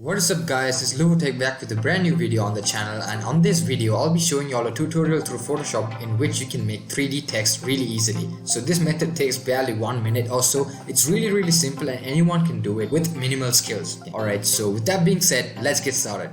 What is up guys, it's Luvotek back with a brand new video on the channel, and on this video I'll be showing you all a tutorial through Photoshop in which you can make 3D text really easily. So this method takes barely 1 minute or so. It's really simple and anyone can do it with minimal skills. Alright, so with that being said, let's get started.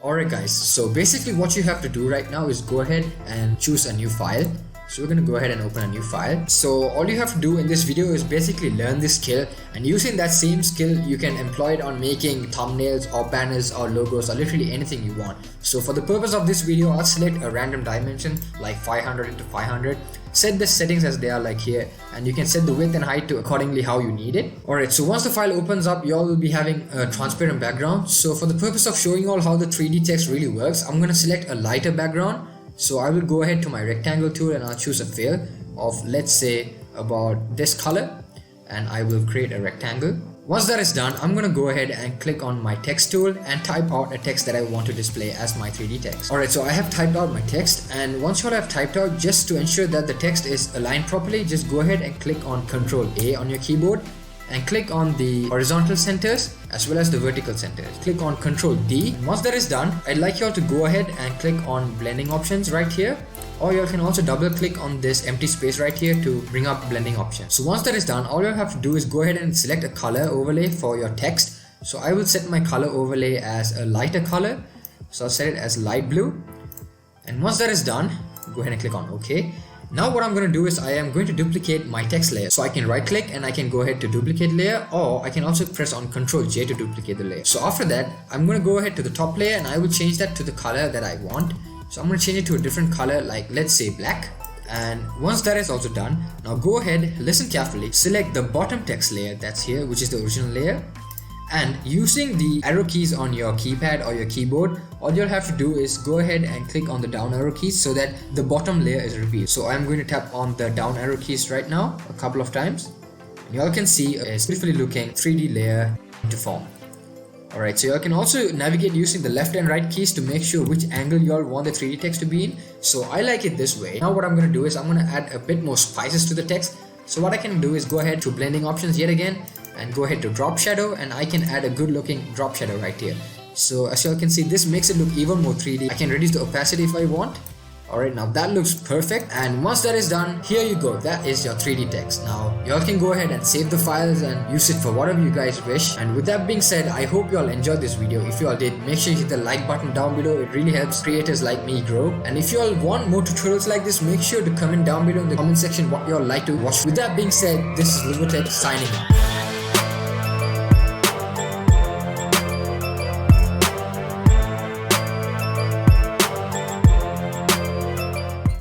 Alright guys, so basically what you have to do right now is go ahead and choose a new file. So we're going to go ahead and open a new file. So all you have to do in this video is basically learn this skill, and using that same skill you can employ it on making thumbnails or banners or logos or literally anything you want. So for the purpose of this video, I'll select a random dimension like 500 into 500. Set the settings as they are like here, and you can set the width and height to accordingly how you need it. Alright, so once the file opens up, you all will be having a transparent background. So for the purpose of showing you all how the 3D text really works, I'm going to select a lighter background. So I will go ahead to my rectangle tool and I'll choose a fill of, let's say, about this color, and I will create a rectangle. Once that is done, I'm going to go ahead and click on my text tool and type out a text that I want to display as my 3D text. Alright, so I have typed out my text, and once you all have typed out, just to ensure that the text is aligned properly, just go ahead and click on Ctrl A on your keyboard and click on the horizontal centers as well as the vertical centers. Click on Ctrl D. Once that is done, I'd like you all to go ahead and click on blending options right here, or you can also double click on this empty space right here to bring up blending options. So once that is done, all you have to do is go ahead and select a color overlay for your text. So I will set my color overlay as a lighter color, so I'll set it as light blue, and once that is done, go ahead and click on OK. Now what I'm going to do is I am going to duplicate my text layer. So I can right click and I can go ahead to duplicate layer, or I can also press on Ctrl J to duplicate the layer. So after that, I'm going to go ahead to the top layer and I will change that to the color that I want. So I'm going to change it to a different color, like let's say black. And once that is also done, now go ahead, listen carefully, select the bottom text layer that's here, which is the original layer. And using the arrow keys on your keypad or your keyboard, all you'll have to do is go ahead and click on the down arrow keys so that the bottom layer is revealed. So I'm going to tap on the down arrow keys right now a couple of times. You all can see a beautifully looking 3D layer into form. Alright, so you all can also navigate using the left and right keys to make sure which angle you all want the 3D text to be in. So I like it this way. Now what I'm going to do is I'm going to add a bit more spices to the text. So what I can do is go ahead to blending options yet again and go ahead to drop shadow, and I can add a good looking drop shadow right here. So as you all can see, this makes it look even more 3D. I can reduce the opacity if I want. Alright, now that looks perfect, and once that is done, here you go, that is your 3D text. Now you all can go ahead and save the files and use it for whatever you guys wish. And with that being said, I hope you all enjoyed this video. If you all did, make sure you hit the like button down below. It really helps creators like me grow. And if you all want more tutorials like this, make sure to comment down below in the comment section what you all like to watch. With that being said, this is Luvotek signing off.